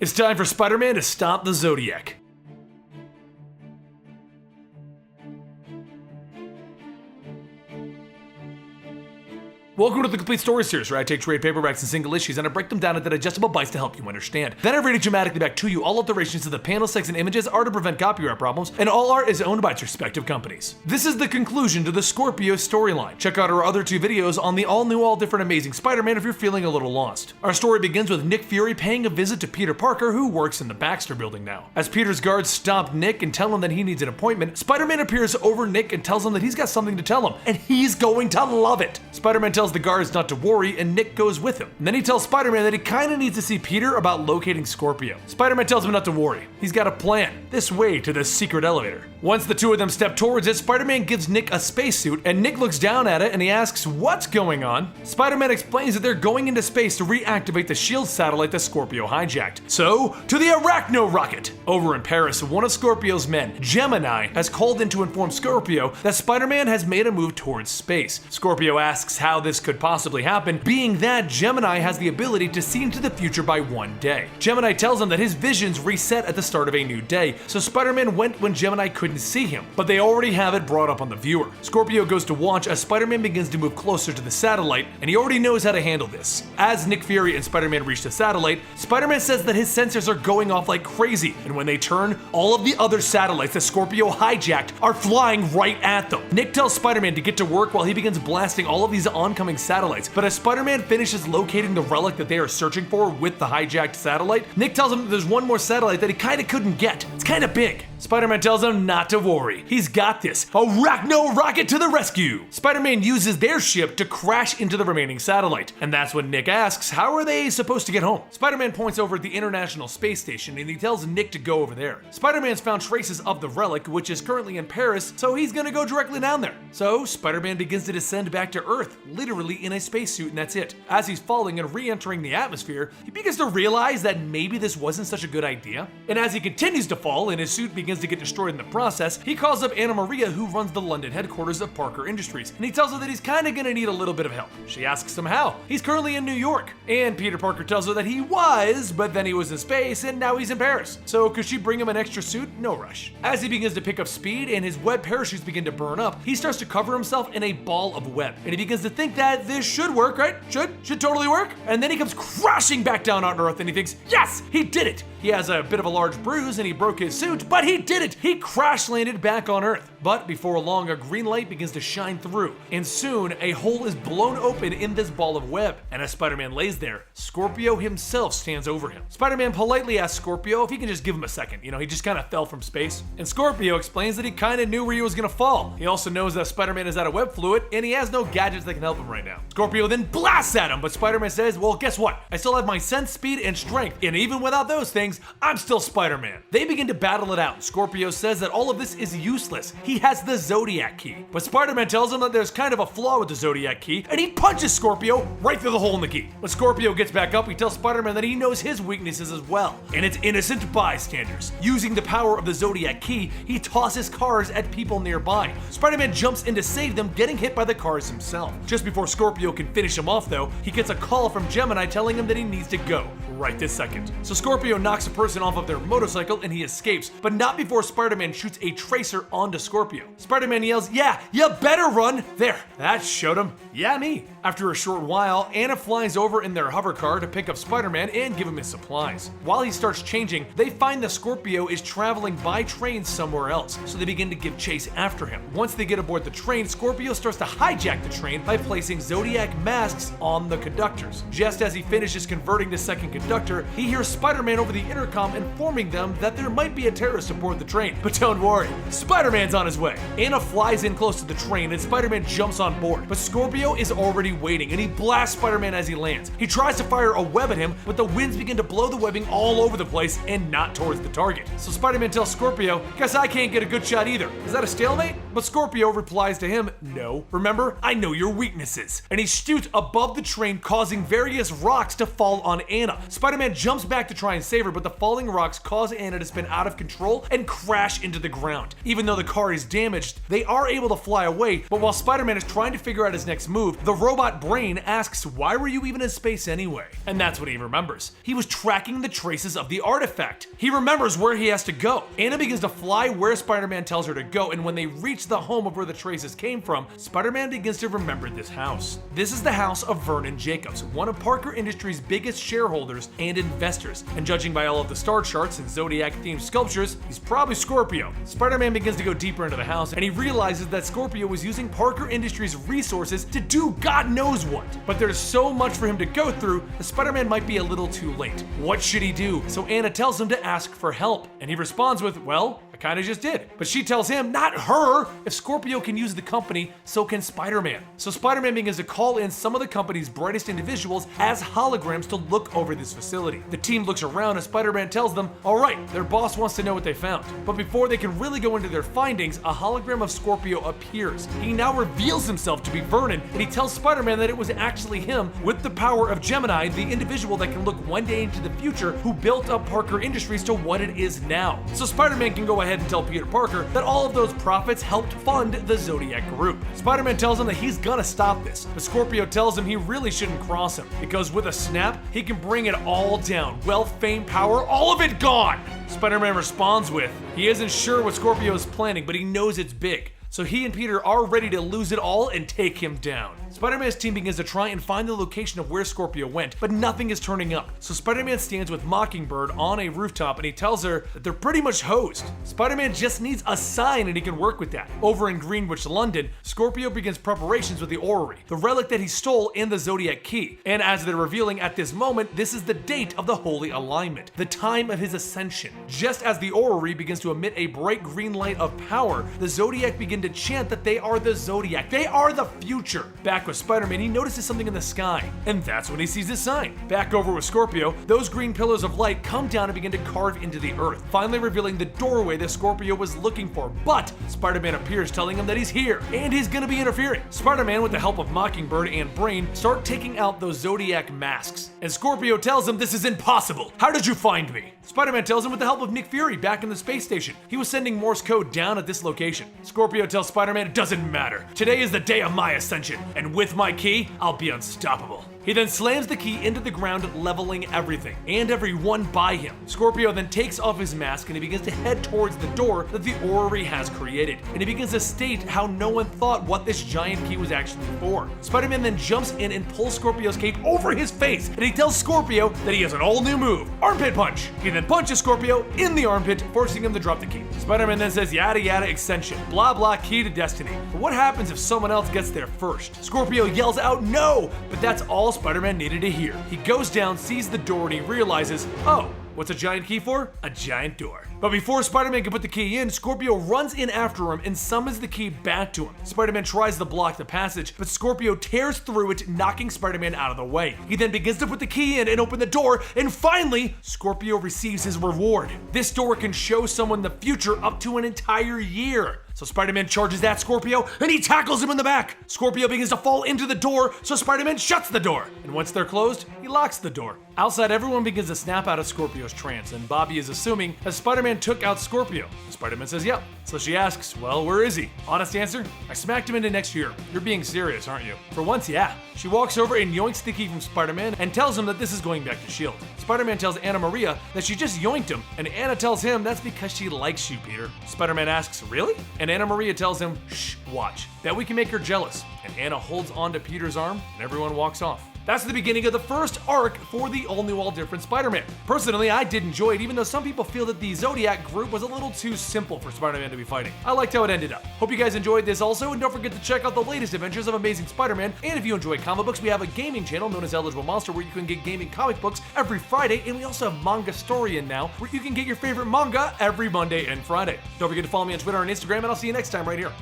It's time for Spider-Man to stop the Zodiac. Welcome to the Complete Story Series, where I take trade paperbacks and single issues and I break them down into digestible bites to help you understand. Then I read it dramatically back to you. All alterations to the panels, text, and images are to prevent copyright problems, and all art is owned by its respective companies. This is the conclusion to the Scorpio storyline. Check out our other two videos on the all-new, all-different Amazing Spider-Man if you're feeling a little lost. Our story begins with Nick Fury paying a visit to Peter Parker, who works in the Baxter building now. As Peter's guards stop Nick and tell him that he needs an appointment, Spider-Man appears over Nick and tells him that he's got something to tell him, and he's going to love it. Spider-Man tells the guards not to worry, and Nick goes with him. And then he tells Spider-Man that he kinda needs to see Peter about locating Scorpio. Spider-Man tells him not to worry. He's got a plan. This way to the secret elevator. Once the two of them step towards it, Spider-Man gives Nick a spacesuit, and Nick looks down at it and he asks what's going on. Spider-Man explains that they're going into space to reactivate the S.H.I.E.L.D. satellite that Scorpio hijacked. So, to the Arachno rocket! Over in Paris, one of Scorpio's men, Gemini, has called in to inform Scorpio that Spider-Man has made a move towards space. Scorpio asks how this could possibly happen, being that Gemini has the ability to see into the future by one day. Gemini tells him that his visions reset at the start of a new day, so Spider-Man went when Gemini couldn't see him, but they already have it brought up on the viewer. Scorpio goes to watch as Spider-Man begins to move closer to the satellite, and he already knows how to handle this. As Nick Fury and Spider-Man reach the satellite, Spider-Man says that his sensors are going off like crazy, and when they turn, all of the other satellites that Scorpio hijacked are flying right at them. Nick tells Spider-Man to get to work while he begins blasting all of these oncoming satellites, but as Spider-Man finishes locating the relic that they are searching for with the hijacked satellite, Nick tells him that there's one more satellite that he kinda couldn't get. It's kinda big. Spider-Man tells him not to worry. He's got this. Arachno rocket to the rescue! Spider-Man uses their ship to crash into the remaining satellite, and that's when Nick asks, how are they supposed to get home? Spider-Man points over at the International Space Station and he tells Nick to go over there. Spider-Man's found traces of the relic, which is currently in Paris, so he's gonna go directly down there. So, Spider-Man begins to descend back to Earth, literally in a spacesuit, and that's it. As he's falling and re-entering the atmosphere, he begins to realize that maybe this wasn't such a good idea. And as he continues to fall and his suit begins to get destroyed in the process, he calls up Anna Maria, who runs the London headquarters of Parker Industries, and he tells her that he's kinda gonna need a little bit of help. She asks him how. He's currently in New York, and Peter Parker tells her that he was, but then he was in space and now he's in Paris. So could she bring him an extra suit? No rush. As he begins to pick up speed and his web parachutes begin to burn up, he starts to cover himself in a ball of web, and he begins to think that this should work, right? Should totally work. And then he comes crashing back down on Earth and he thinks, yes, he did it. He has a bit of a large bruise and he broke his suit, but he did it. He crash landed back on Earth. But before long, a green light begins to shine through, and soon a hole is blown open in this ball of web. And as Spider-Man lays there, Scorpio himself stands over him. Spider-Man politely asks Scorpio if he can just give him a second. You know, he just kind of fell from space. And Scorpio explains that he kind of knew where he was gonna fall. He also knows that Spider-Man is out of web fluid, and he has no gadgets that can help him right now. Scorpio then blasts at him, but Spider-Man says, well, guess what? I still have my sense, speed, and strength, and even without those things, I'm still Spider-Man. They begin to battle it out. Scorpio says that all of this is useless. He has the Zodiac key. But Spider-Man tells him that there's kind of a flaw with the Zodiac key, and he punches Scorpio right through the hole in the key. When Scorpio gets back up, he tells Spider-Man that he knows his weaknesses as well, and it's innocent bystanders. Using the power of the Zodiac key, he tosses cars at people nearby. Spider-Man jumps in to save them, getting hit by the cars himself. Just before Scorpio can finish him off though, he gets a call from Gemini telling him that he needs to go right this second. So Scorpio knocks a person off of their motorcycle and he escapes, but not before Spider-Man shoots a tracer onto Scorpio. Spider-Man yells, yeah, you better run! There, that showed him. Yeah, me. After a short while, Anna flies over in their hover car to pick up Spider-Man and give him his supplies. While he starts changing, they find that Scorpio is traveling by train somewhere else, so they begin to give chase after him. Once they get aboard the train, Scorpio starts to hijack the train by placing Zodiac masks on the conductors. Just as he finishes converting the second conductor, he hears Spider-Man over the intercom informing them that there might be a terrorist aboard the train. But don't worry, Spider-Man's on his way. Anna flies in close to the train and Spider-Man jumps on board, but Scorpio is already waiting and he blasts Spider-Man as he lands. He tries to fire a web at him, but the winds begin to blow the webbing all over the place and not towards the target. So Spider-Man tells Scorpio, guess I can't get a good shot either. Is that a stalemate? But Scorpio replies to him, no. Remember, I know your weaknesses. And he shoots above the train, causing various rocks to fall on Anna. Spider-Man jumps back to try and save her, but the falling rocks cause Anna to spin out of control and crash into the ground. Even though the car is damaged, they are able to fly away, but while Spider-Man is trying to figure out his next move, the robot brain asks, why were you even in space anyway? And that's what he remembers. He was tracking the traces of the artifact. He remembers where he has to go. Anna begins to fly where Spider-Man tells her to go, and when they reach the home of where the traces came from, Spider-Man begins to remember this house. This is the house of Vernon Jacobs, one of Parker Industries' biggest shareholders and investors, and judging by all of the star charts and Zodiac-themed sculptures, he's probably Scorpio. Spider-Man begins to go deeper into the house, and he realizes that Scorpio was using Parker Industries' resources to do God knows what. But there's so much for him to go through that Spider-Man might be a little too late. What should he do? So Anna tells him to ask for help, and he responds with, well, I kinda just did. But she tells him, not her, if Scorpio can use the company, so can Spider-Man. So Spider-Man begins to call in some of the company's brightest individuals as holograms to look over this facility. The team looks around and Spider-Man tells them, alright, their boss wants to know what they found. But before they can really go into their findings, a hologram of Scorpio appears. He now reveals himself to be Vernon, and he tells Spider-Man that it was actually him, with the power of Gemini, the individual that can look one day into the future, who built up Parker Industries to what it is now. So Spider-Man can go ahead and tell Peter Parker that all of those profits helped fund the Zodiac Group. Spider-Man tells him that he's gonna stop this, but Scorpio tells him he really shouldn't cross him, because with a snap, he can bring it all down. Wealth, fame, power, all of it gone! Spider-Man responds with, he isn't sure what Scorpio is planning, but he knows it's big. So he and Peter are ready to lose it all and take him down. Spider-Man's team begins to try and find the location of where Scorpio went, but nothing is turning up. So Spider-Man stands with Mockingbird on a rooftop and he tells her that they're pretty much hosed. Spider-Man just needs a sign and he can work with that. Over in Greenwich, London, Scorpio begins preparations with the orrery, the relic that he stole, and the Zodiac Key. And as they're revealing at this moment, this is the date of the Holy Alignment, the time of his ascension. Just as the orrery begins to emit a bright green light of power, the Zodiac begin to chant that they are the Zodiac. They are the future. Back with Spider-Man, he notices something in the sky, and that's when he sees this sign. Back over with Scorpio, those green pillars of light come down and begin to carve into the earth, finally revealing the doorway that Scorpio was looking for. But Spider-Man appears, telling him that he's here, and he's gonna be interfering. Spider-Man, with the help of Mockingbird and Brain, start taking out those Zodiac masks, and Scorpio tells him this is impossible. How did you find me? Spider-Man tells him with the help of Nick Fury back in the space station. He was sending Morse code down at this location. Scorpio tells Spider-Man it doesn't matter. Today is the day of my ascension, and with my key, I'll be unstoppable. He then slams the key into the ground, leveling everything and everyone by him. Scorpio then takes off his mask and he begins to head towards the door that the orrery has created. And he begins to state how no one thought what this giant key was actually for. Spider-Man then jumps in and pulls Scorpio's cape over his face, and he tells Scorpio that he has an all-new move, Armpit Punch. He then punches Scorpio in the armpit, forcing him to drop the key. Spider-Man then says yada yada extension, blah blah key to destiny. But what happens if someone else gets there first? Scorpio yells out no, but that's all Spider-Man needed to hear. He goes down, sees the door, and he realizes, oh, what's a giant key for? A giant door. But before Spider-Man can put the key in, Scorpio runs in after him and summons the key back to him. Spider-Man tries to block the passage, but Scorpio tears through it, knocking Spider-Man out of the way. He then begins to put the key in and open the door, and finally, Scorpio receives his reward. This door can show someone the future up to an entire year. So Spider-Man charges at Scorpio, and he tackles him in the back. Scorpio begins to fall into the door, so Spider-Man shuts the door. And once they're closed, he locks the door. Outside, everyone begins to snap out of Scorpio's trance, and Bobby is assuming that Spider-Man took out Scorpio. Spider-Man says, yep. So she asks, well, where is he? Honest answer, I smacked him into next year. You're being serious, aren't you? For once, yeah. She walks over and yoinks the key from Spider-Man and tells him that this is going back to S.H.I.E.L.D. Spider-Man tells Anna Maria that she just yoinked him, and Anna tells him that's because she likes you, Peter. Spider-Man asks, really? And Anna Maria tells him, shh, watch, that we can make her jealous. And Anna holds onto Peter's arm, and everyone walks off. That's the beginning of the first arc for the all-new, all-different Spider-Man. Personally, I did enjoy it, even though some people feel that the Zodiac group was a little too simple for Spider-Man to be fighting. I liked how it ended up. Hope you guys enjoyed this also, and don't forget to check out the latest adventures of Amazing Spider-Man. And if you enjoy comic books, we have a gaming channel known as Eligible Monster, where you can get gaming comic books every Friday, and we also have Comicstorian now, where you can get your favorite manga every Monday and Friday. Don't forget to follow me on Twitter and Instagram, and I'll see you next time right here.